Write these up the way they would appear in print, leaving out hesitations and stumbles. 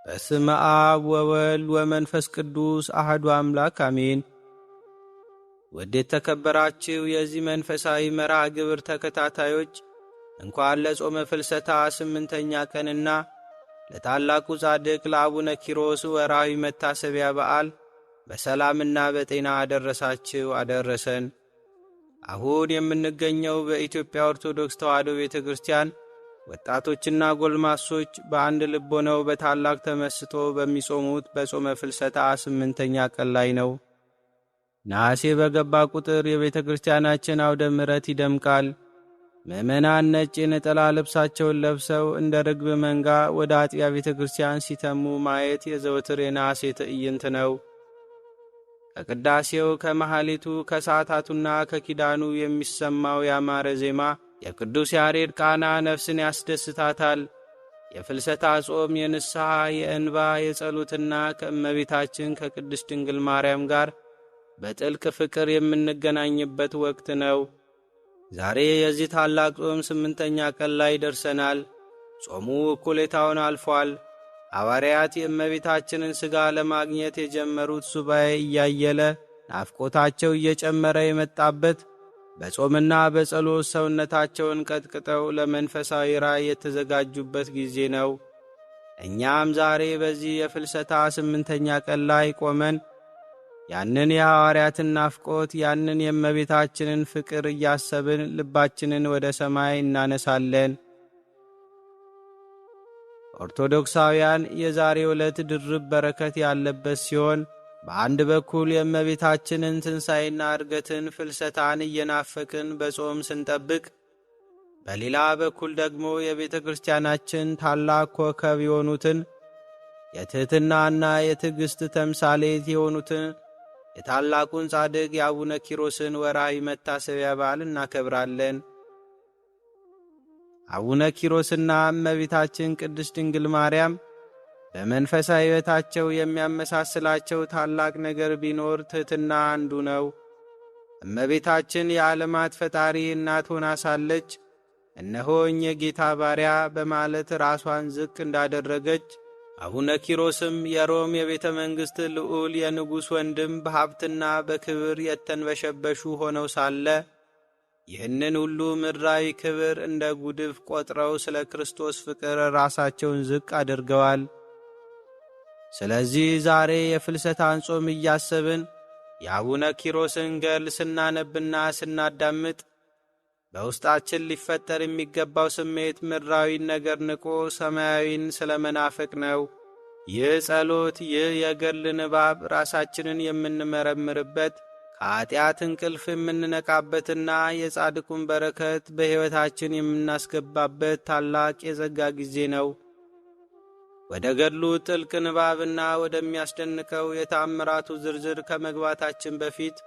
በስመ አብ ወወልድ ወመንፈስ ቅዱስ አሐዱ አምላክ አሜን። ውድ የተከበራችሁ የዚህ መንፈሳዊ መርሃ ግብር ተከታታዮች እንኳን ለጾመ ፍልሰታ 8ኛ ቀንና ለታላቁ ጻድቅ ለአቡነ ኪሮስ ወርሃዊ መታሰቢያ በዓል በሰላምና በጤና አደረሳችሁ አደረሰን። አሁን የምንገኘው በኢትዮጵያ ኦርቶዶክስ ተዋሕዶ ቤተ ክርስቲያን ወጣቶችና ጎልማሶች በአንድ ልብ ሆነው በታላቅ ተመስጦ በሚጾሙት በጾመ ፍልሰታ 8ኛ ቀን ላይ ነው። ነሐሴ በገባ ቁጥር የቤተ ክርስቲያናችን አውደ ምሕረት ይደምቃል። ምእመናን ነጭ የነጠላ ልብሳቸውን ለብሰው እንደ ርግብ መንጋ ወደ አጥቢያ ቤተ ክርስቲያን ሲተሙ ማየት የዘወትር የነሐሴ ትዕይንት ነው። ከቅዳሴው፣ ከመሐሌቱ፣ ከሰዓታቱና ከኪዳኑ የሚሰማው ያማረ ዜማ የቅዱስ ያሬድ ቃና ነፍስን ያስደስታታል። የፍልሰታ ጾም የንስሐ፣ የእንባ፣ የጸሎትና ከእመቤታችን ከቅድስት ድንግል ማርያም ጋር በጥልቅ ፍቅር የምንገናኝበት ወቅት ነው። ዛሬ የዚህ ታላቅ ጾም 8ኛ ቀን ላይ ደርሰናል። ጾሙ እኩሌታውን አልፏል። ሐዋርያት የእመቤታችንን ሥጋ ለማግኘት የጀመሩት ሱባኤ እያየለ ናፍቆታቸው እየጨመረ የመጣበት በጾምና በጸሎት ሰውነታቸውን ቀጥቅጠው ለመንፈሳዊ ራእይ የተዘጋጁበት ጊዜ ነው። እኛም ዛሬ በዚህ የፍልሰታ 8ኛ ቀን ላይ ቆመን ያንን የሐዋርያትን ናፍቆት፣ ያንን የእመቤታችንን ፍቅር እያሰብን ልባችንን ወደ ሰማይ እናነሳለን። ኦርቶዶክሳውያን የዛሬው ዕለት ድርብ በረከት ያለበት ሲሆን በአንድ በኩል የእመቤታችንን ትንሣኤና ዕርገትን ፍልሰታን እየናፈቅን በጾም ስንጠብቅ፣ በሌላ በኩል ደግሞ የቤተ ክርስቲያናችን ታላቅ ኮከብ የሆኑትን የትሕትናና የትዕግሥት ተምሳሌት የሆኑትን የታላቁን ጻድቅ የአቡነ ኪሮስን ወርሃዊ መታሰቢያ በዓል እናከብራለን። አቡነ ኪሮስና እመቤታችን ቅድስት ድንግል ማርያም በመንፈሳዊ ሕይወታቸው የሚያመሳስላቸው ታላቅ ነገር ቢኖር ትሕትና አንዱ ነው። እመቤታችን የዓለማት ፈጣሪ እናት ሆና ሳለች እነሆኝ የጌታ ባሪያ በማለት ራሷን ዝቅ እንዳደረገች፣ አቡነ ኪሮስም የሮም የቤተ መንግሥት ልዑል የንጉሥ ወንድም በሀብትና በክብር የተንበሸበሹ ሆነው ሳለ ይህንን ሁሉ ምድራዊ ክብር እንደ ጉድፍ ቆጥረው ስለ ክርስቶስ ፍቅር ራሳቸውን ዝቅ አድርገዋል። ስለዚህ ዛሬ የፍልሰታን ጾም እያሰብን የአቡነ ኪሮስን ገድል ስናነብና ስናዳምጥ በውስጣችን ሊፈጠር የሚገባው ስሜት ምድራዊን ነገር ንቆ ሰማያዊን ስለ መናፈቅ ነው። ይህ ጸሎት፣ ይህ የገድል ንባብ ራሳችንን የምንመረምርበት፣ ከኀጢአት እንቅልፍ የምንነቃበትና የጻድቁን በረከት በሕይወታችን የምናስገባበት ታላቅ የጸጋ ጊዜ ነው። ወደ ገድሉ ጥልቅ ንባብና ወደሚያስደንቀው የተአምራቱ ዝርዝር ከመግባታችን በፊት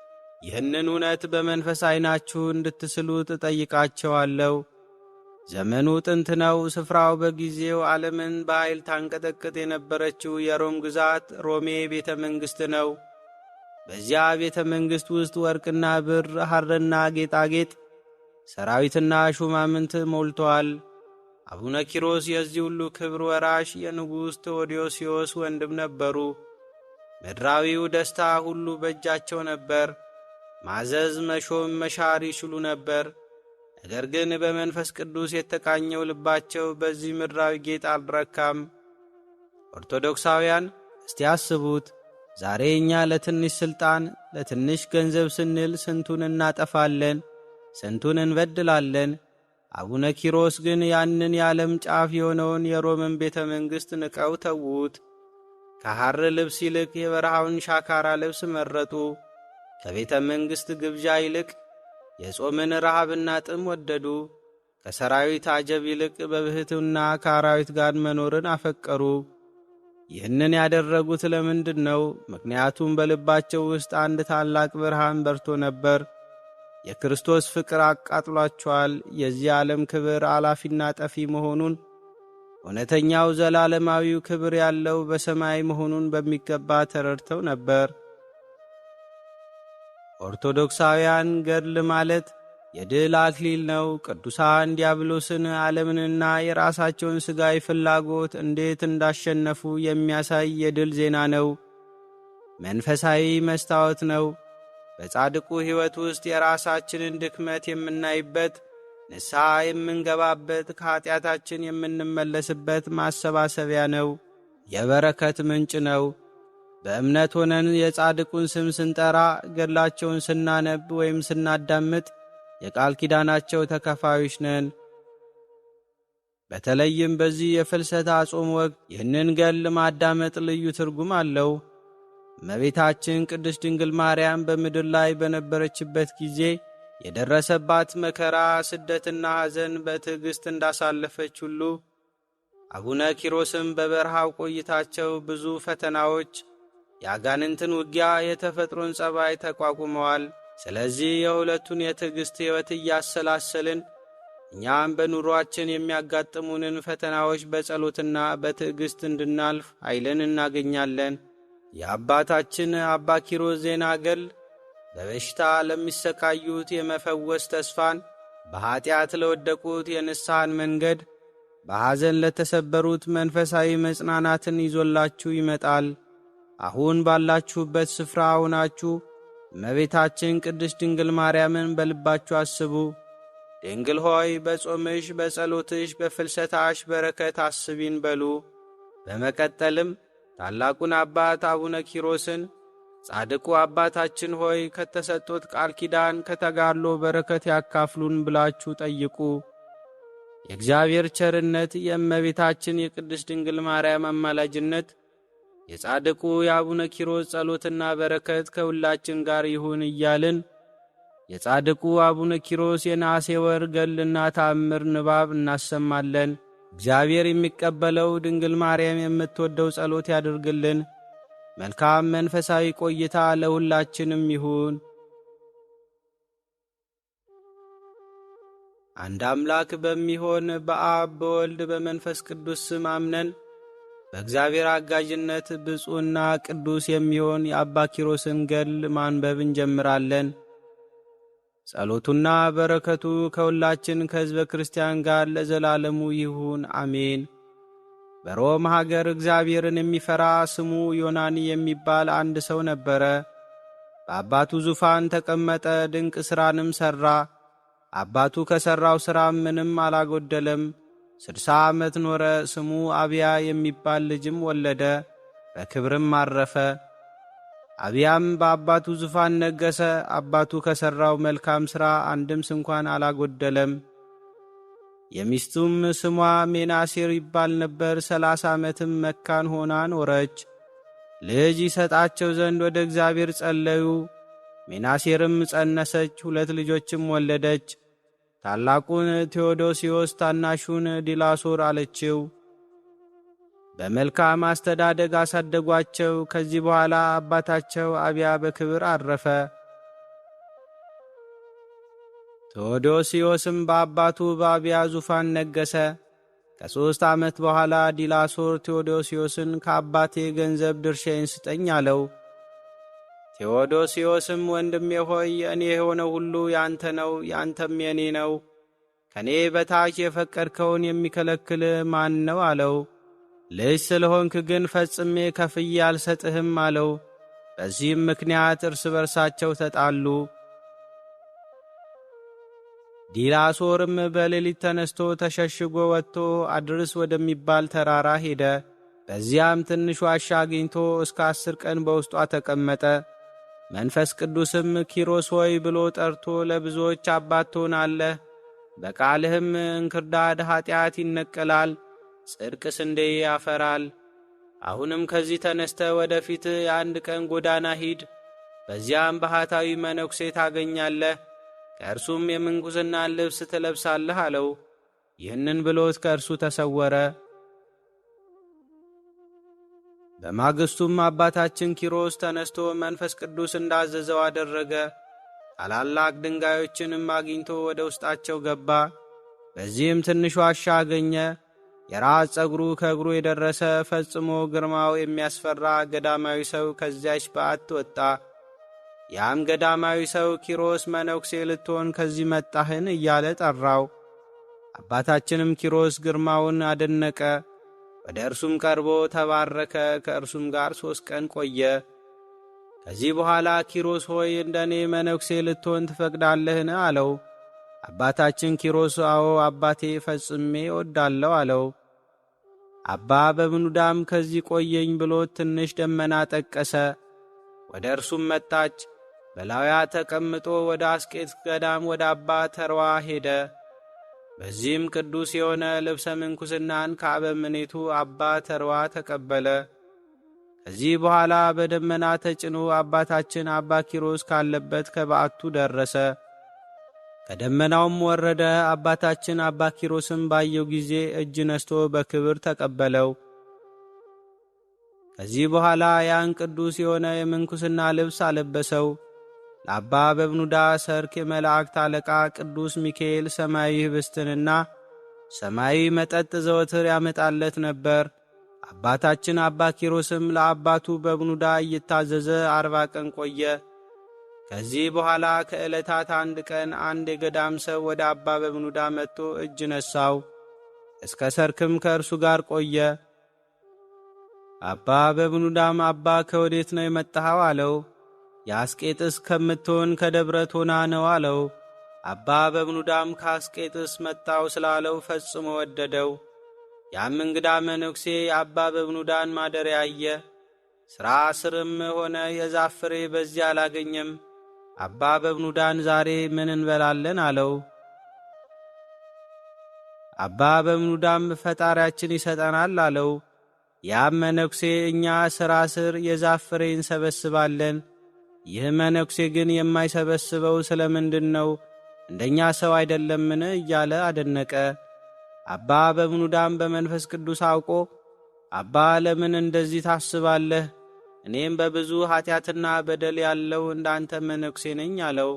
ይህንን እውነት በመንፈስ ዐይናችሁ እንድትስሉት እጠይቃቸዋለሁ። ዘመኑ ጥንት ነው። ስፍራው በጊዜው ዓለምን በኃይል ታንቀጠቅጥ የነበረችው የሮም ግዛት ሮሜ ቤተ መንግሥት ነው። በዚያ ቤተ መንግሥት ውስጥ ወርቅና ብር፣ ሐርና ጌጣጌጥ፣ ሰራዊትና ሹማምንት ሞልተዋል። አቡነ ኪሮስ የዚህ ሁሉ ክብር ወራሽ የንጉሥ ቴዎዶስዮስ ወንድም ነበሩ። ምድራዊው ደስታ ሁሉ በእጃቸው ነበር። ማዘዝ፣ መሾም፣ መሻር ይችሉ ነበር። ነገር ግን በመንፈስ ቅዱስ የተቃኘው ልባቸው በዚህ ምድራዊ ጌጥ አልረካም። ኦርቶዶክሳውያን እስቲ አስቡት። ዛሬ እኛ ለትንሽ ሥልጣን፣ ለትንሽ ገንዘብ ስንል ስንቱን እናጠፋለን፣ ስንቱን እንበድላለን። አቡነ ኪሮስ ግን ያንን የዓለም ጫፍ የሆነውን የሮምን ቤተ መንግሥት ንቀው ተዉት። ከሐር ልብስ ይልቅ የበረሃውን ሻካራ ልብስ መረጡ። ከቤተ መንግሥት ግብዣ ይልቅ የጾምን ረሃብና ጥም ወደዱ። ከሰራዊት አጀብ ይልቅ በብሕትውና ከአራዊት ጋር መኖርን አፈቀሩ። ይህንን ያደረጉት ለምንድን ነው? ምክንያቱም በልባቸው ውስጥ አንድ ታላቅ ብርሃን በርቶ ነበር። የክርስቶስ ፍቅር አቃጥሏቸዋል። የዚህ ዓለም ክብር አላፊና ጠፊ መሆኑን፣ እውነተኛው ዘላለማዊው ክብር ያለው በሰማይ መሆኑን በሚገባ ተረድተው ነበር። ኦርቶዶክሳውያን ገድል ማለት የድል አክሊል ነው። ቅዱሳን ዲያብሎስን፣ ዓለምንና የራሳቸውን ሥጋዊ ፍላጎት እንዴት እንዳሸነፉ የሚያሳይ የድል ዜና ነው። መንፈሳዊ መስታወት ነው። በጻድቁ ሕይወት ውስጥ የራሳችንን ድክመት የምናይበት፣ ንስሐ የምንገባበት፣ ከኀጢአታችን የምንመለስበት ማሰባሰቢያ ነው። የበረከት ምንጭ ነው። በእምነት ሆነን የጻድቁን ስም ስንጠራ፣ ገድላቸውን ስናነብ ወይም ስናዳምጥ የቃል ኪዳናቸው ተካፋዮች ነን። በተለይም በዚህ የፍልሰታ ጾም ወቅት ይህንን ገድል ማዳመጥ ልዩ ትርጉም አለው። እመቤታችን ቅድስት ድንግል ማርያም በምድር ላይ በነበረችበት ጊዜ የደረሰባት መከራ፣ ስደትና ሐዘን በትዕግሥት እንዳሳለፈች ሁሉ አቡነ ኪሮስም በበረሃው ቆይታቸው ብዙ ፈተናዎች፣ የአጋንንትን ውጊያ፣ የተፈጥሮን ጸባይ ተቋቁመዋል። ስለዚህ የሁለቱን የትዕግሥት ሕይወት እያሰላሰልን እኛም በኑሮአችን የሚያጋጥሙንን ፈተናዎች በጸሎትና በትዕግሥት እንድናልፍ ኃይልን እናገኛለን። የአባታችን አባ ኪሮስ ዜና ገድል በበሽታ ለሚሰቃዩት የመፈወስ ተስፋን፣ በኀጢአት ለወደቁት የንስሐን መንገድ፣ በሐዘን ለተሰበሩት መንፈሳዊ መጽናናትን ይዞላችሁ ይመጣል። አሁን ባላችሁበት ስፍራ ሆናችሁ እመቤታችን ቅድስት ድንግል ማርያምን በልባችሁ አስቡ። ድንግል ሆይ በጾምሽ፣ በጸሎትሽ፣ በፍልሰታሽ በረከት አስቢን በሉ። በመቀጠልም ታላቁን አባት አቡነ ኪሮስን ጻድቁ አባታችን ሆይ ከተሰጡት ቃል ኪዳን ከተጋድሎ በረከት ያካፍሉን ብላችሁ ጠይቁ። የእግዚአብሔር ቸርነት፣ የእመቤታችን የቅድስት ድንግል ማርያም አማላጅነት፣ የጻድቁ የአቡነ ኪሮስ ጸሎትና በረከት ከሁላችን ጋር ይሁን እያልን የጻድቁ አቡነ ኪሮስ የነሐሴ ወር ገድልና ተአምር ንባብ እናሰማለን። እግዚአብሔር የሚቀበለው ድንግል ማርያም የምትወደው ጸሎት ያድርግልን። መልካም መንፈሳዊ ቆይታ ለሁላችንም ይሁን። አንድ አምላክ በሚሆን በአብ በወልድ በመንፈስ ቅዱስ ስም አምነን በእግዚአብሔር አጋዥነት ብፁዕና ቅዱስ የሚሆን የአባ ኪሮስን ገድል ማንበብ እንጀምራለን። ጸሎቱና በረከቱ ከሁላችን ከሕዝበ ክርስቲያን ጋር ለዘላለሙ ይሁን አሜን። በሮም ሀገር እግዚአብሔርን የሚፈራ ስሙ ዮናኒ የሚባል አንድ ሰው ነበረ። በአባቱ ዙፋን ተቀመጠ፣ ድንቅ ሥራንም ሠራ። አባቱ ከሠራው ሥራም ምንም አላጐደለም። 60 ዓመት ኖረ። ስሙ አብያ የሚባል ልጅም ወለደ፣ በክብርም አረፈ። አብያም በአባቱ ዙፋን ነገሠ። አባቱ ከሠራው መልካም ሥራ አንድም ስንኳን አላጐደለም። የሚስቱም ስሟ ሜናሴር ይባል ነበር። 30 ዓመትም መካን ሆና ኖረች። ልጅ ይሰጣቸው ዘንድ ወደ እግዚአብሔር ጸለዩ። ሜናሴርም ጸነሰች፣ 2 ልጆችም ወለደች። ታላቁን ቴዎዶሲዮስ፣ ታናሹን ዲላሶር አለችው። በመልካም አስተዳደግ አሳደጓቸው። ከዚህ በኋላ አባታቸው አብያ በክብር አረፈ። ቴዎዶሲዮስም በአባቱ በአብያ ዙፋን ነገሠ። ከ3 ዓመት በኋላ ዲላሶር ቴዎዶሲዮስን ከአባቴ ገንዘብ ድርሻዬን ስጠኝ አለው። ቴዎዶሲዮስም ወንድሜ ሆይ እኔ የሆነው ሁሉ ያንተ ነው፣ ያንተም የኔ ነው። ከኔ በታች የፈቀድከውን የሚከለክል ማን ነው አለው። ልጅ ስለሆንክ ግን ፈጽሜ ከፍዬ አልሰጥህም አለው። በዚህም ምክንያት እርስ በርሳቸው ተጣሉ። ዲላሶርም በሌሊት ተነስቶ ተሸሽጎ ወጥቶ አድርስ ወደሚባል ተራራ ሄደ። በዚያም ትንሽ ዋሻ አግኝቶ እስከ 10 ቀን በውስጧ ተቀመጠ። መንፈስ ቅዱስም ኪሮስ ሆይ ብሎ ጠርቶ ለብዙዎች አባት ትሆናለህ፣ በቃልህም እንክርዳድ ኀጢአት ይነቀላል፣ ጽድቅ ስንዴ ያፈራል። አሁንም ከዚህ ተነስተ ወደፊት የአንድ ቀን ጎዳና ሂድ፣ በዚያም ባህታዊ መነኩሴ ታገኛለህ፣ ከእርሱም የምንኩስናን ልብስ ትለብሳለህ አለው። ይህንን ብሎት ከእርሱ ተሰወረ። በማግስቱም አባታችን ኪሮስ ተነስቶ መንፈስ ቅዱስ እንዳዘዘው አደረገ። ታላላቅ ድንጋዮችንም አግኝቶ ወደ ውስጣቸው ገባ። በዚህም ትንሽ ዋሻ አገኘ። የራስ ጸጉሩ ከእግሩ የደረሰ ፈጽሞ ግርማው የሚያስፈራ ገዳማዊ ሰው ከዚያች በዓት ወጣ። ያም ገዳማዊ ሰው ኪሮስ መነኩሴ ልትሆን ከዚህ መጣህን እያለ ጠራው። አባታችንም ኪሮስ ግርማውን አደነቀ። ወደ እርሱም ቀርቦ ተባረከ። ከእርሱም ጋር 3 ቀን ቆየ። ከዚህ በኋላ ኪሮስ ሆይ እንደ እኔ መነኩሴ ልትሆን ትፈቅዳለህን? አለው። አባታችን ኪሮስ አዎ አባቴ ፈጽሜ እወዳለሁ አለው። አባ በብኑዳም ከዚህ ቆየኝ ብሎ ትንሽ ደመና ጠቀሰ። ወደ እርሱም መጣች። በላዩዋ ተቀምጦ ወደ አስቄጥስ ገዳም ወደ አባ ተርዋ ሄደ። በዚህም ቅዱስ የሆነ ልብሰ ምንኩስናን ከአበምኔቱ አባ ተርዋ ተቀበለ። ከዚህ በኋላ በደመና ተጭኖ አባታችን አባ ኪሮስ ካለበት ከበዓቱ ደረሰ። ከደመናውም ወረደ። አባታችን አባ ኪሮስም ባየው ጊዜ እጅ ነስቶ በክብር ተቀበለው። ከዚህ በኋላ ያን ቅዱስ የሆነ የምንኩስና ልብስ አለበሰው። ለአባ በብኑዳ ሰርክ የመላእክት አለቃ ቅዱስ ሚካኤል ሰማያዊ ኅብስትንና ሰማያዊ መጠጥ ዘወትር ያመጣለት ነበር። አባታችን አባ ኪሮስም ለአባቱ በብኑዳ እየታዘዘ 40 ቀን ቆየ። ከዚህ በኋላ ከዕለታት አንድ ቀን አንድ የገዳም ሰው ወደ አባ በብኑዳ መጥቶ እጅ ነሳው። እስከ ሰርክም ከእርሱ ጋር ቆየ። አባ በብኑዳም አባ ከወዴት ነው የመጣኸው? አለው። የአስቄጥስ ከምትሆን ከደብረ ቶና ነው አለው። አባ በብኑዳም ከአስቄጥስ መጣው ስላለው ፈጽሞ ወደደው። ያም እንግዳ መነኩሴ የአባ በብኑዳን ማደሪያ አየ። ሥራ ስርም ሆነ የዛፍ ፍሬ በዚያ አላገኘም። አባ በብኑዳን ዛሬ ምን እንበላለን? አለው። አባ በብኑዳም ፈጣሪያችን ይሰጠናል አለው። ያም መነኩሴ እኛ ሥራ ስር የዛፍ ፍሬ እንሰበስባለን፣ ይህ መነኩሴ ግን የማይሰበስበው ስለ ምንድን ነው? እንደኛ ሰው አይደለምን? እያለ አደነቀ። አባ በብኑዳም በመንፈስ ቅዱስ አውቆ አባ ለምን እንደዚህ ታስባለህ? እኔም በብዙ ኀጢአትና በደል ያለው እንዳንተ መነኩሴ ነኝ አለው።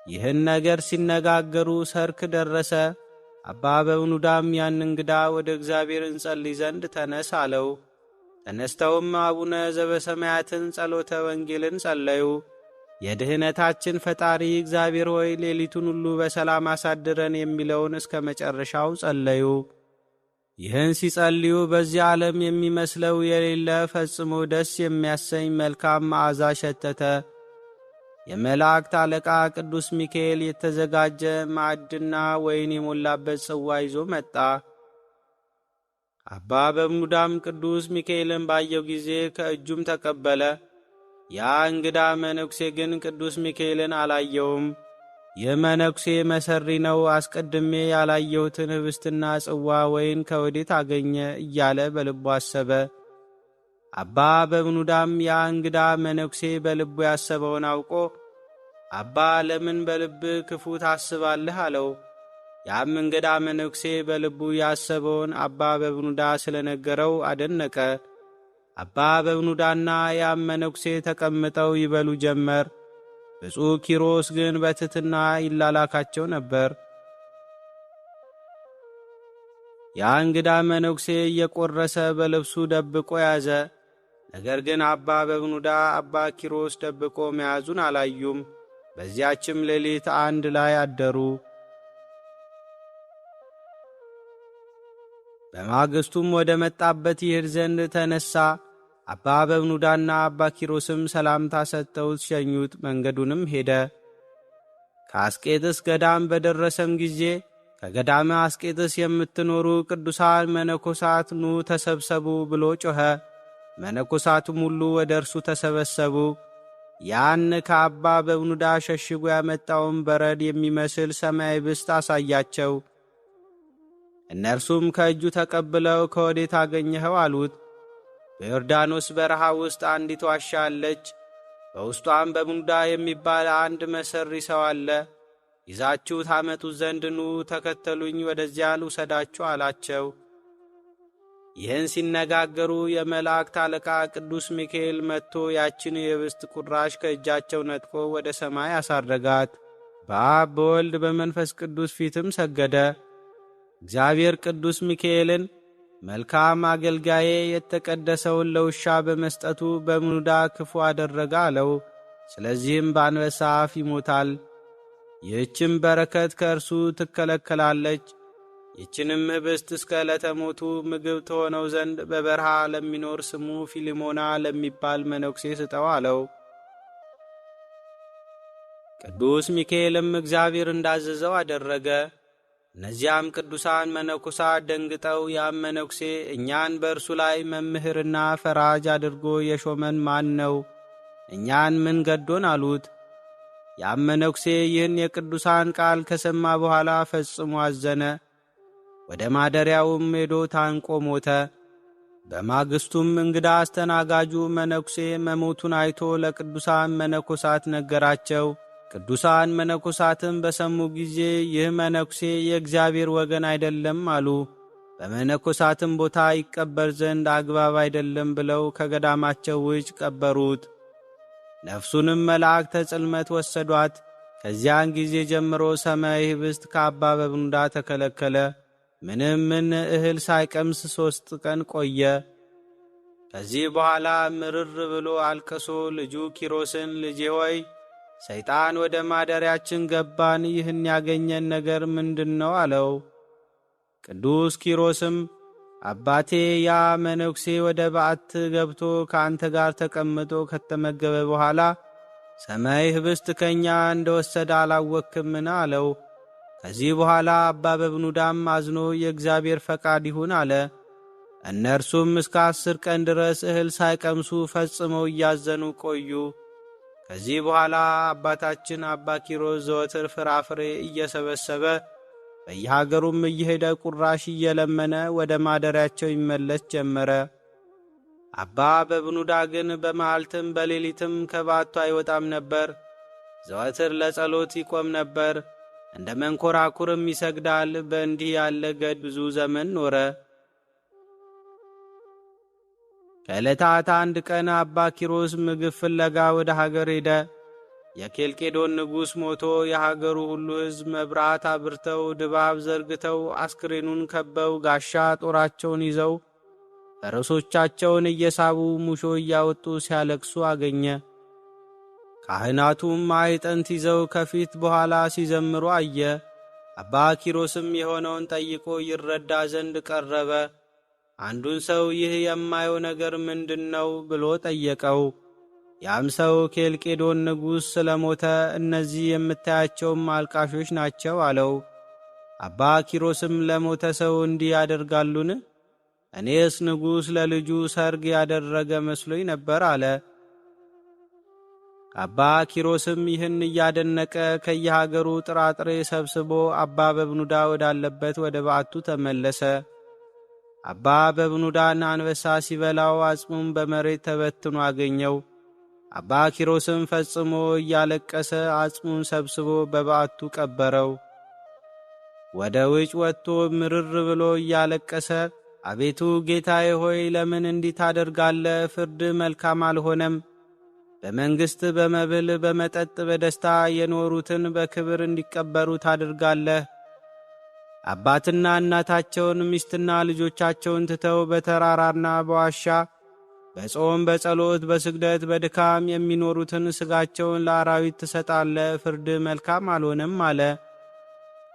ይህን ነገር ሲነጋገሩ ሰርክ ደረሰ። አባ በብኑዳም ያን እንግዳ ወደ እግዚአብሔር እንጸልይ ዘንድ ተነስ አለው። ተነስተውም አቡነ ዘበሰማያትን ጸሎተ ወንጌልን ጸለዩ። የድኅነታችን ፈጣሪ እግዚአብሔር ሆይ ሌሊቱን ሁሉ በሰላም አሳድረን የሚለውን እስከ መጨረሻው ጸለዩ። ይህን ሲጸልዩ በዚህ ዓለም የሚመስለው የሌለ ፈጽሞ ደስ የሚያሰኝ መልካም መዓዛ ሸተተ። የመላእክት አለቃ ቅዱስ ሚካኤል የተዘጋጀ ማዕድና ወይን የሞላበት ጽዋ ይዞ መጣ። አባ በብኑዳም ቅዱስ ሚካኤልን ባየው ጊዜ ከእጁም ተቀበለ። ያ እንግዳ መነኩሴ ግን ቅዱስ ሚካኤልን አላየውም። ይህ መነኩሴ መሰሪ ነው፣ አስቀድሜ ያላየሁትን ኅብስትና ጽዋ ወይን ከወዴት አገኘ? እያለ በልቡ አሰበ። አባ በብኑዳም ያ እንግዳ መነኩሴ በልቡ ያሰበውን አውቆ አባ ለምን በልብህ ክፉ ታስባለህ? አለው። ያም እንግዳ መነኩሴ በልቡ ያሰበውን አባ በብኑዳ ስለነገረው አደነቀ። አባ በብኑዳና ያም መነኩሴ ተቀምጠው ይበሉ ጀመር። ብፁዕ ኪሮስ ግን በትሕትና ይላላካቸው ነበር። ያ እንግዳ መነኩሴ እየቆረሰ በልብሱ ደብቆ ያዘ። ነገር ግን አባ በብኑዳ አባ ኪሮስ ደብቆ መያዙን አላዩም። በዚያችም ሌሊት አንድ ላይ አደሩ። በማግስቱም ወደ መጣበት ይሄድ ዘንድ ተነሣ። አባ በብኑዳና አባ ኪሮስም ሰላምታ ሰጥተውት ሸኙት። መንገዱንም ሄደ። ከአስቄጥስ ገዳም በደረሰም ጊዜ ከገዳመ አስቄጥስ የምትኖሩ ቅዱሳን መነኮሳት ኑ ተሰብሰቡ ብሎ ጮኸ። መነኮሳቱም ሁሉ ወደ እርሱ ተሰበሰቡ። ያን ከአባ በብኑዳ ሸሽጎ ያመጣውን በረድ የሚመስል ሰማያዊ ኅብስት አሳያቸው። እነርሱም ከእጁ ተቀብለው ከወዴት አገኘኸው? አሉት። በዮርዳኖስ በረሃ ውስጥ አንዲት ዋሻ አለች። በውስጧም በብኑዳ የሚባል አንድ መሰሪ ሰው አለ። ይዛችሁ ታመጡት ዘንድ ኑ፣ ተከተሉኝ፣ ወደዚያ ልውሰዳችሁ አላቸው። ይህን ሲነጋገሩ የመላእክት አለቃ ቅዱስ ሚካኤል መጥቶ ያችን የኅብስት ቁራሽ ከእጃቸው ነጥቆ ወደ ሰማይ አሳረጋት። በአብ በወልድ በመንፈስ ቅዱስ ፊትም ሰገደ። እግዚአብሔር ቅዱስ ሚካኤልን መልካም አገልጋዬ የተቀደሰውን ለውሻ በመስጠቱ በብኑዳ ክፉ አደረገ አለው። ስለዚህም በአንበሳ አፍ ይሞታል። ይህችም በረከት ከእርሱ ትከለከላለች። ይህችንም ኅብስት እስከ ዕለተ ሞቱ ምግብ ትሆነው ዘንድ በበረሃ ለሚኖር ስሙ ፊልሞና ለሚባል መነኩሴ ስጠው አለው። ቅዱስ ሚካኤልም እግዚአብሔር እንዳዘዘው አደረገ። እነዚያም ቅዱሳን መነኮሳት ደንግጠው ያም መነኩሴ እኛን በእርሱ ላይ መምህርና ፈራጅ አድርጎ የሾመን ማን ነው? እኛን ምን ገዶን? አሉት። ያም መነኩሴ ይህን የቅዱሳን ቃል ከሰማ በኋላ ፈጽሞ አዘነ። ወደ ማደሪያውም ሄዶ ታንቆ ሞተ። በማግስቱም እንግዳ አስተናጋጁ መነኩሴ መሞቱን አይቶ ለቅዱሳን መነኮሳት ነገራቸው። ቅዱሳን መነኮሳትም በሰሙ ጊዜ ይህ መነኩሴ የእግዚአብሔር ወገን አይደለም አሉ። በመነኮሳትም ቦታ ይቀበር ዘንድ አግባብ አይደለም ብለው ከገዳማቸው ውጭ ቀበሩት። ነፍሱንም መላእክተ ጽልመት ወሰዷት። ከዚያን ጊዜ ጀምሮ ሰማያዊ ኅብስት ከአባ በብኑዳ ተከለከለ። ምን እህል ሳይቀምስ 3 ቀን ቆየ። ከዚህ በኋላ ምርር ብሎ አልቅሶ ልጁ ኪሮስን ልጄ ሆይ ሰይጣን ወደ ማደሪያችን ገባን፣ ይህን ያገኘን ነገር ምንድነው? አለው። ቅዱስ ኪሮስም አባቴ ያ መነኩሴ ወደ በዓት ገብቶ ከአንተ ጋር ተቀምጦ ከተመገበ በኋላ ሰማያዊ ኅብስት ከእኛ እንደወሰደ አላወክምን? አለው። ከዚህ በኋላ አባ በብኑዳም አዝኖ የእግዚአብሔር ፈቃድ ይሁን አለ። እነርሱም እስከ 10 ቀን ድረስ እህል ሳይቀምሱ ፈጽመው እያዘኑ ቆዩ። ከዚህ በኋላ አባታችን አባ ኪሮስ ዘወትር ፍራፍሬ እየሰበሰበ በየሀገሩም እየሄደ ቁራሽ እየለመነ ወደ ማደሪያቸው ይመለስ ጀመረ። አባ በብኑዳ ግን በመዓልትም በሌሊትም ከባቱ አይወጣም ነበር። ዘወትር ለጸሎት ይቆም ነበር፣ እንደ መንኰራኩርም ይሰግዳል። በእንዲህ ያለ ገድ ብዙ ዘመን ኖረ። ከዕለታት አንድ ቀን አባ ኪሮስ ምግብ ፍለጋ ወደ ሀገር ሄደ። የኬልቄዶን ንጉሥ ሞቶ የሀገሩ ሁሉ ሕዝብ መብራት አብርተው ድባብ ዘርግተው አስክሬኑን ከበው ጋሻ ጦራቸውን ይዘው ፈረሶቻቸውን እየሳቡ ሙሾ እያወጡ ሲያለቅሱ አገኘ። ካህናቱም ማዕጠንት ይዘው ከፊት በኋላ ሲዘምሩ አየ። አባ ኪሮስም የሆነውን ጠይቆ ይረዳ ዘንድ ቀረበ። አንዱን ሰው ይህ የማየው ነገር ምንድነው ብሎ ጠየቀው። ያም ሰው ኬልቄዶን ንጉሥ ስለ ሞተ እነዚህ የምታያቸውም አልቃሾች ናቸው አለው። አባ ኪሮስም ለሞተ ሰው እንዲህ ያደርጋሉን? እኔስ ንጉሥ ለልጁ ሰርግ ያደረገ መስሎኝ ነበር አለ። አባ ኪሮስም ይህን እያደነቀ ከየሀገሩ ጥራጥሬ ሰብስቦ አባ በብኑዳ ወዳለበት ወደ በዓቱ ተመለሰ። አባ በብኑዳን አንበሳ ሲበላው አጽሙም በመሬት ተበትኖ አገኘው። አባ ኪሮስም ፈጽሞ እያለቀሰ አጽሙን ሰብስቦ በበዓቱ ቀበረው። ወደ ውጭ ወጥቶ ምርር ብሎ እያለቀሰ አቤቱ ጌታዬ ሆይ ለምን እንዲህ ታደርጋለህ? ፍርድ መልካም አልሆነም። በመንግሥት በመብል በመጠጥ በደስታ የኖሩትን በክብር እንዲቀበሩ ታደርጋለህ። አባትና እናታቸውን ሚስትና ልጆቻቸውን ትተው በተራራና በዋሻ በጾም በጸሎት በስግደት በድካም የሚኖሩትን ሥጋቸውን ለአራዊት ትሰጣለህ። ፍርድ መልካም አልሆነም አለ።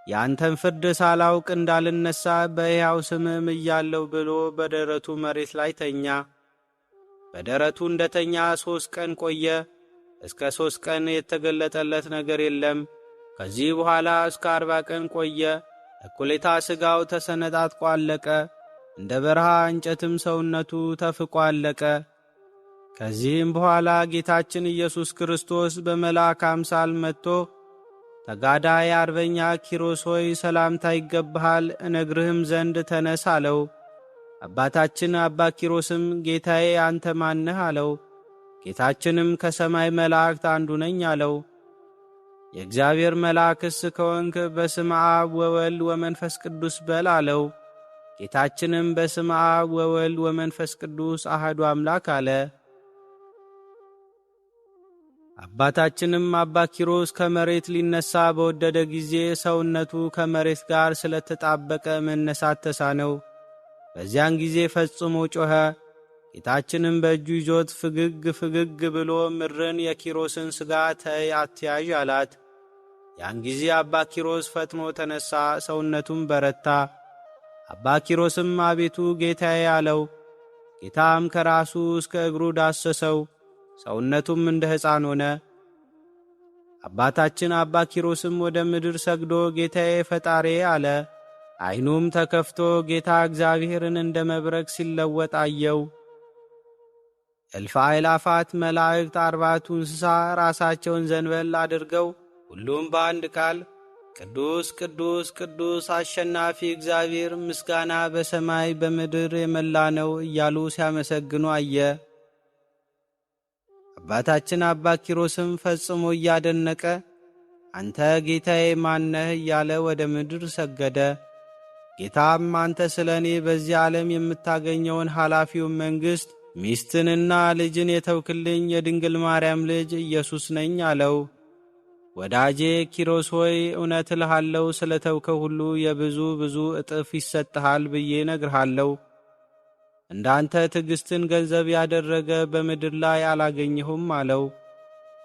ያንተን ፍርድ ሳላውቅ እንዳልነሣ በሕያው ስምም እያለሁ ብሎ በደረቱ መሬት ላይ ተኛ። በደረቱ እንደ ተኛ 3 ቀን ቆየ። እስከ 3 ቀን የተገለጠለት ነገር የለም። ከዚህ በኋላ እስከ 40 ቀን ቆየ። እኩሌታ ሥጋው ተሰነጣጥቆ አለቀ። እንደ በረሃ እንጨትም ሰውነቱ ተፍቆ አለቀ። ከዚህም በኋላ ጌታችን ኢየሱስ ክርስቶስ በመልአክ አምሳል መጥቶ ተጋዳይ አርበኛ ኪሮስ ሆይ ሰላምታ ይገባሃል፣ እነግርህም ዘንድ ተነስ አለው። አባታችን አባ ኪሮስም ጌታዬ አንተ ማነህ? አለው። ጌታችንም ከሰማይ መላእክት አንዱ ነኝ አለው። የእግዚአብሔር መልአክስ ከወንክ በስመ አብ ወወልድ ወመንፈስ ቅዱስ በል አለው። ጌታችንም በስመ አብ ወወልድ ወመንፈስ ቅዱስ አሐዱ አምላክ አለ። አባታችንም አባ ኪሮስ ከመሬት ሊነሳ በወደደ ጊዜ ሰውነቱ ከመሬት ጋር ስለተጣበቀ መነሳት ተሳነው። በዚያን ጊዜ ፈጽሞ ጮኸ። ጌታችንም በእጁ ይዞት ፍግግ ብሎ ምድርን የኪሮስን ሥጋ ተይ አትያዥ አላት። ያን ጊዜ አባ ኪሮስ ፈጥኖ ተነሣ፣ ሰውነቱም በረታ። አባ ኪሮስም አቤቱ ጌታዬ አለው። ጌታም ከራሱ እስከ እግሩ ዳሰሰው፣ ሰውነቱም እንደ ሕፃን ሆነ። አባታችን አባ ኪሮስም ወደ ምድር ሰግዶ ጌታዬ ፈጣሬ አለ። ዓይኑም ተከፍቶ ጌታ እግዚአብሔርን እንደ መብረቅ ሲለወጥ አየው። እልፍ አእላፋት መላእክት፣ አርባዕቱ እንስሳ ራሳቸውን ዘንበል አድርገው ሁሉም በአንድ ቃል ቅዱስ ቅዱስ ቅዱስ አሸናፊ እግዚአብሔር ምስጋና በሰማይ በምድር የመላ ነው እያሉ ሲያመሰግኑ አየ። አባታችን አባ ኪሮስም ፈጽሞ እያደነቀ አንተ ጌታዬ ማነህ እያለ ወደ ምድር ሰገደ። ጌታም አንተ ስለ እኔ በዚህ ዓለም የምታገኘውን ኃላፊውን መንግሥት ሚስትንና ልጅን የተውክልኝ የድንግል ማርያም ልጅ ኢየሱስ ነኝ አለው። ወዳጄ ኪሮስ ሆይ እውነት እልሃለሁ፣ ስለ ተውከው ሁሉ የብዙ እጥፍ ይሰጥሃል ብዬ ነግርሃለሁ። እንዳንተ ትዕግሥትን ገንዘብ ያደረገ በምድር ላይ አላገኘሁም አለው።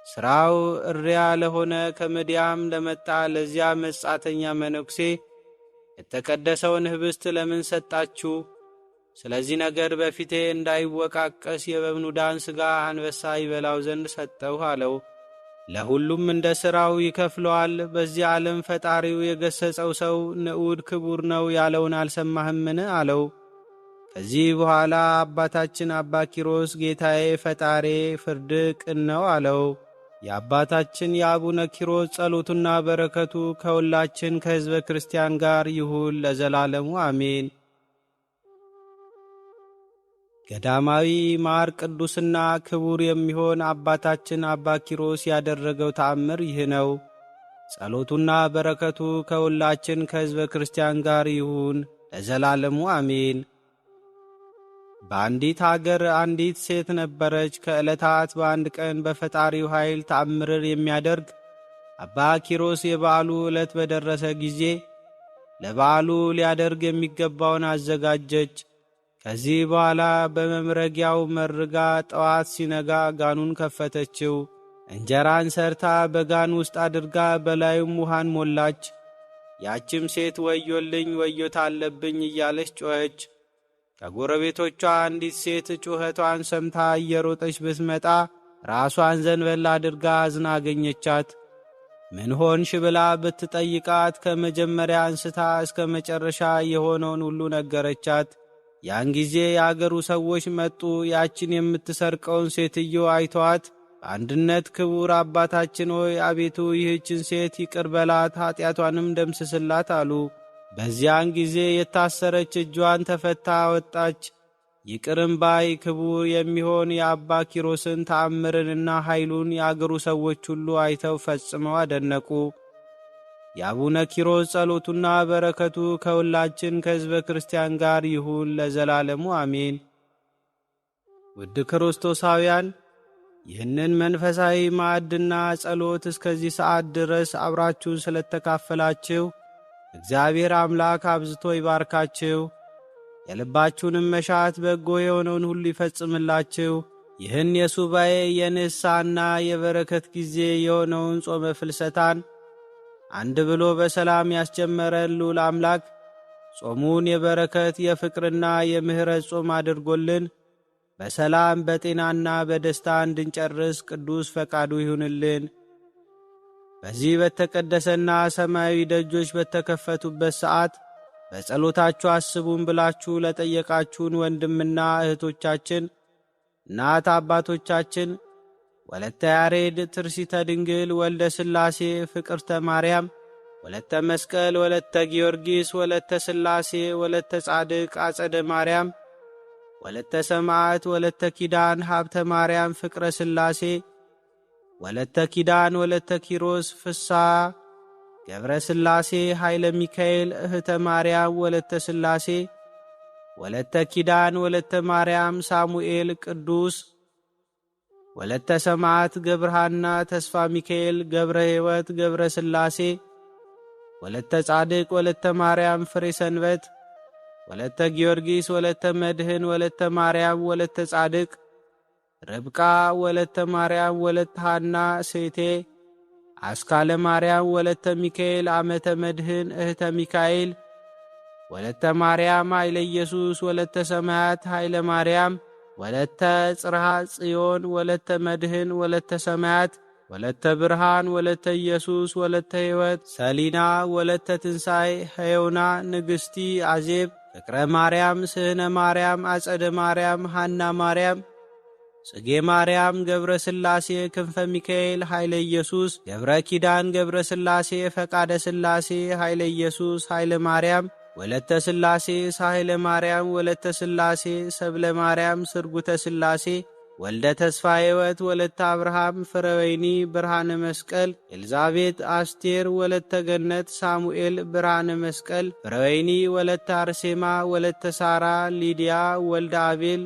ሥራው እሪያ ለሆነ ከምድያም ለመጣ ለዚያ መጻተኛ መነኩሴ የተቀደሰውን ኅብስት ለምን ሰጣችሁ? ስለዚህ ነገር በፊቴ እንዳይወቃቀስ የበብኑዳን ሥጋ አንበሳ ይበላው ዘንድ ሰጠሁ አለው። ለሁሉም እንደ ሥራው ይከፍለዋል። በዚህ ዓለም ፈጣሪው የገሰጸው ሰው ንዑድ ክቡር ነው ያለውን አልሰማህምን? አለው። ከዚህ በኋላ አባታችን አባ ኪሮስ ጌታዬ ፈጣሬ ፍርድ ቅን ነው አለው። የአባታችን የአቡነ ኪሮስ ጸሎቱና በረከቱ ከሁላችን ከሕዝበ ክርስቲያን ጋር ይሁን ለዘላለሙ አሜን። ገዳማዊ ማር ቅዱስና ክቡር የሚሆን አባታችን አባ ኪሮስ ያደረገው ተአምር ይህ ነው። ጸሎቱና በረከቱ ከሁላችን ከሕዝበ ክርስቲያን ጋር ይሁን ለዘላለሙ አሜን። በአንዲት አገር አንዲት ሴት ነበረች። ከዕለታት በአንድ ቀን በፈጣሪው ኃይል ተአምር የሚያደርግ አባ ኪሮስ የበዓሉ ዕለት በደረሰ ጊዜ ለበዓሉ ሊያደርግ የሚገባውን አዘጋጀች። ከዚህ በኋላ በመምረጊያው መርጋ ጠዋት ሲነጋ ጋኑን ከፈተችው። እንጀራን ሰርታ በጋን ውስጥ አድርጋ በላዩም ውሃን ሞላች። ያችም ሴት ወዮልኝ ወዮታ አለብኝ እያለች ጮኸች። ከጎረቤቶቿ አንዲት ሴት ጩኸቷን ሰምታ እየሮጠች ብትመጣ ራሷን ዘንበል አድርጋ አዝና አገኘቻት። ምን ሆንሽ ብላ ብትጠይቃት ከመጀመሪያ አንስታ እስከ መጨረሻ የሆነውን ሁሉ ነገረቻት። ያን ጊዜ የአገሩ ሰዎች መጡ። ያችን የምትሰርቀውን ሴትዮ አይተዋት በአንድነት ክቡር አባታችን ሆይ አቤቱ ይህችን ሴት ይቅር በላት፣ ኀጢአቷንም ደምስስላት አሉ። በዚያን ጊዜ የታሰረች እጇን ተፈታ ወጣች። ይቅርም ባይ ክቡር የሚሆን የአባ ኪሮስን ተአምርንና ኃይሉን የአገሩ ሰዎች ሁሉ አይተው ፈጽመው አደነቁ። የአቡነ ኪሮስ ጸሎቱና በረከቱ ከሁላችን ከሕዝበ ክርስቲያን ጋር ይሁን ለዘላለሙ አሜን። ውድ ክርስቶሳውያን፣ ይህንን መንፈሳዊ ማዕድና ጸሎት እስከዚህ ሰዓት ድረስ አብራችሁን ስለተካፈላችሁ እግዚአብሔር አምላክ አብዝቶ ይባርካችሁ፣ የልባችሁንም መሻት በጎ የሆነውን ሁሉ ይፈጽምላችሁ። ይህን የሱባኤ የንስሐና የበረከት ጊዜ የሆነውን ጾመ ፍልሰታን አንድ ብሎ በሰላም ያስጀመረን ልዑል አምላክ ጾሙን የበረከት የፍቅርና የምሕረት ጾም አድርጎልን በሰላም በጤናና በደስታ እንድንጨርስ ቅዱስ ፈቃዱ ይሁንልን። በዚህ በተቀደሰና ሰማያዊ ደጆች በተከፈቱበት ሰዓት በጸሎታችሁ አስቡን ብላችሁ ለጠየቃችሁን ወንድምና እህቶቻችን፣ እናት አባቶቻችን፣ ወለተ ያሬድ፣ ትርሲተ ድንግል፣ ወልደ ሥላሴ፣ ፍቅርተ ማርያም፣ ወለተ መስቀል፣ ወለተ ጊዮርጊስ፣ ወለተ ሥላሴ፣ ወለተ ጻድቅ፣ አጸደ ማርያም፣ ወለተ ሰማዕት፣ ወለተ ኪዳን፣ ሀብተ ማርያም፣ ፍቅረ ሥላሴ፣ ወለተ ኪዳን፣ ወለተ ኪሮስ፣ ፍሳ ገብረ ሥላሴ፣ ኃይለ ሚካኤል፣ እህተ ማርያም፣ ወለተ ሥላሴ፣ ወለተ ኪዳን፣ ወለተ ማርያም፣ ሳሙኤል፣ ቅዱስ ወለተ ሰማዕት፣ ገብርሃና፣ ተስፋ ሚካኤል፣ ገብረ ሕይወት፣ ገብረ ሥላሴ፣ ወለተ ጻድቅ፣ ወለተ ማርያም፣ ፍሬ ሰንበት፣ ወለተ ጊዮርጊስ ወለተ መድህን ወለተ ማርያም ወለተ ጻድቅ ርብቃ ወለተ ማርያም ወለተ ሐና ሴቴ አስካለ ማርያም ወለተ ሚካኤል አመተ መድህን እህተ ሚካኤል ወለተ ማርያም ኃይለ ኢየሱስ ወለተ ሰማያት ኃይለ ማርያም ወለተ ጽርሐ ጽዮን ወለተ መድህን ወለተ ሰማያት ወለተ ብርሃን ወለተ ኢየሱስ ወለተ ሕይወት ሰሊና ወለተ ትንሣኤ ሕዮና ንግሥቲ አዜብ ፍቅረ ማርያም ስህነ ማርያም አጸደ ማርያም ሐና ማርያም ጽጌ ማርያም ገብረ ሥላሴ ክንፈ ሚካኤል ኃይለ ኢየሱስ ገብረ ኪዳን ገብረ ሥላሴ ፈቃደ ሥላሴ ኃይለ ኢየሱስ ኃይለ ማርያም ወለተ ሥላሴ ሳህለ ማርያም ወለተ ሥላሴ ሰብለ ማርያም ስርጉተ ሥላሴ ወልደ ተስፋ ሕይወት ወለተ አብርሃም ፍረወይኒ ብርሃነ መስቀል ኤልዛቤት አስቴር ወለተ ገነት ሳሙኤል ብርሃነ መስቀል ፍረወይኒ ወለተ አርሴማ ወለተ ሳራ ሊዲያ ወልደ አቤል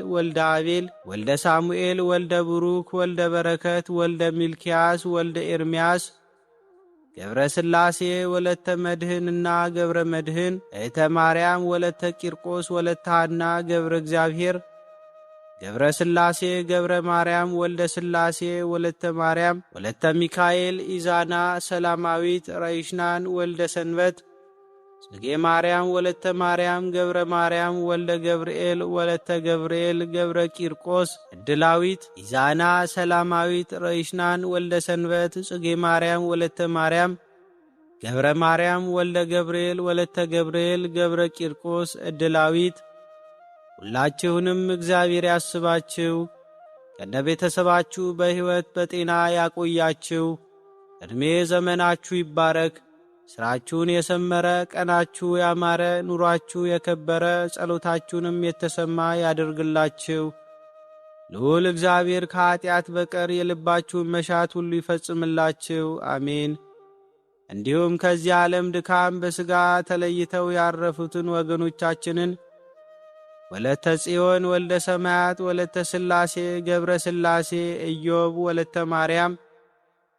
ወልደ ሳሙኤል ወልደ ብሩክ ወልደ በረከት ወልደ ሚልኪያስ ወልደ ኤርምያስ ገብረ ሥላሴ ወለተ መድህንና ገብረ መድህን እህተ ማርያም ወለተ ቂርቆስ ወለተ ሐና ገብረ እግዚአብሔር ገብረ ሥላሴ ገብረ ማርያም ወልደ ሥላሴ ወለተ ማርያም ወለተ ሚካኤል ኢዛና ሰላማዊት ረይሽናን ወልደ ሰንበት ጽጌ ማርያም ወለተ ማርያም ገብረ ማርያም ወልደ ገብርኤል ወለተ ገብርኤል ገብረ ቂርቆስ ዕድላዊት ኢዛና ሰላማዊት ረይሽናን ወልደ ሰንበት ጽጌ ማርያም ወለተ ማርያም ገብረ ማርያም ወልደ ገብርኤል ወለተ ገብርኤል ገብረ ቂርቆስ ዕድላዊት ሁላችሁንም እግዚአብሔር ያስባችሁ ከነ ቤተሰባችሁ በሕይወት በጤና ያቆያችሁ። ዕድሜ ዘመናችሁ ይባረክ። ሥራችሁን የሰመረ ቀናችሁ ያማረ ኑሯችሁ የከበረ ጸሎታችሁንም የተሰማ ያደርግላችሁ። ልዑል እግዚአብሔር ከኀጢአት በቀር የልባችሁን መሻት ሁሉ ይፈጽምላችሁ። አሜን። እንዲሁም ከዚህ ዓለም ድካም በሥጋ ተለይተው ያረፉትን ወገኖቻችንን ወለተ ጽዮን ወልደ ሰማያት ወለተ ሥላሴ ገብረ ሥላሴ ኢዮብ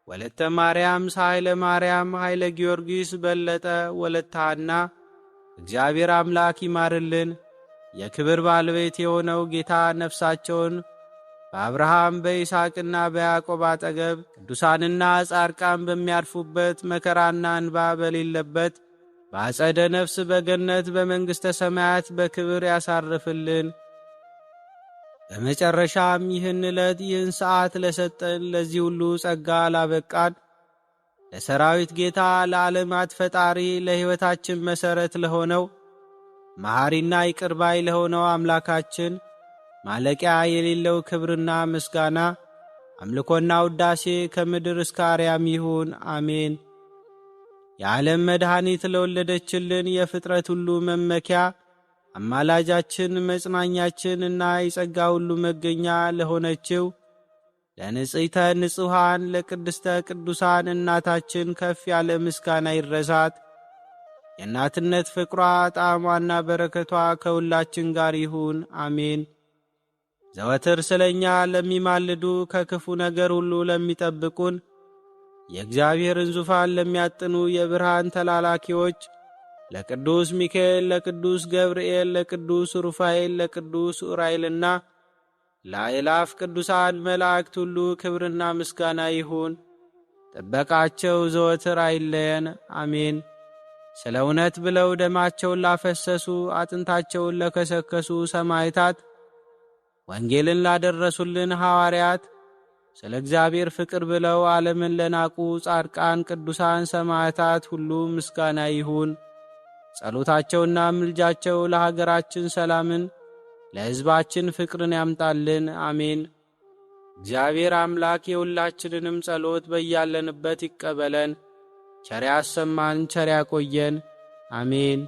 ወለተ ማርያም ሳህለ ማርያም ኃይለ ጊዮርጊስ በለጠ ወለተ ሐና እግዚአብሔር አምላክ ይማርልን። የክብር ባለቤት የሆነው ጌታ ነፍሳቸውን በአብርሃም በይስሐቅና በያዕቆብ አጠገብ ቅዱሳንና ጻድቃን በሚያርፉበት መከራና እንባ በሌለበት በአጸደ ነፍስ በገነት በመንግሥተ ሰማያት በክብር ያሳርፍልን። በመጨረሻም ይህን ዕለት ይህን ሰዓት ለሰጠን ለዚህ ሁሉ ጸጋ ላበቃን ለሰራዊት ጌታ ለዓለማት ፈጣሪ ለሕይወታችን መሠረት ለሆነው መሐሪና ይቅርባይ ለሆነው አምላካችን ማለቂያ የሌለው ክብርና ምስጋና አምልኮና ውዳሴ ከምድር እስከ አርያም ይሁን፣ አሜን። የዓለም መድኃኒት ለወለደችልን የፍጥረት ሁሉ መመኪያ አማላጃችን መጽናኛችን እና የጸጋ ሁሉ መገኛ ለሆነችው ለንጽሕተ ንጹሐን ለቅድስተ ቅዱሳን እናታችን ከፍ ያለ ምስጋና ይድረሳት። የእናትነት ፍቅሯ ጣዕሟና በረከቷ ከሁላችን ጋር ይሁን፣ አሜን። ዘወትር ስለ እኛ ለሚማልዱ ከክፉ ነገር ሁሉ ለሚጠብቁን የእግዚአብሔርን ዙፋን ለሚያጥኑ የብርሃን ተላላኪዎች ለቅዱስ ሚካኤል፣ ለቅዱስ ገብርኤል፣ ለቅዱስ ሩፋኤል፣ ለቅዱስ ኡራኤልና ለአእላፍ ቅዱሳን መላእክት ሁሉ ክብርና ምስጋና ይሁን። ጥበቃቸው ዘወትር አይለየን፣ አሜን። ስለ እውነት ብለው ደማቸውን ላፈሰሱ አጥንታቸውን ለከሰከሱ ሰማዕታት ወንጌልን ላደረሱልን ሐዋርያት ስለ እግዚአብሔር ፍቅር ብለው ዓለምን ለናቁ ጻድቃን ቅዱሳን ሰማዕታት ሁሉ ምስጋና ይሁን። ጸሎታቸውና ምልጃቸው ለሀገራችን ሰላምን ለሕዝባችን ፍቅርን ያምጣልን፣ አሜን። እግዚአብሔር አምላክ የሁላችንንም ጸሎት በያለንበት ይቀበለን። ቸር ያሰማን፣ ቸር ያቆየን፣ አሜን።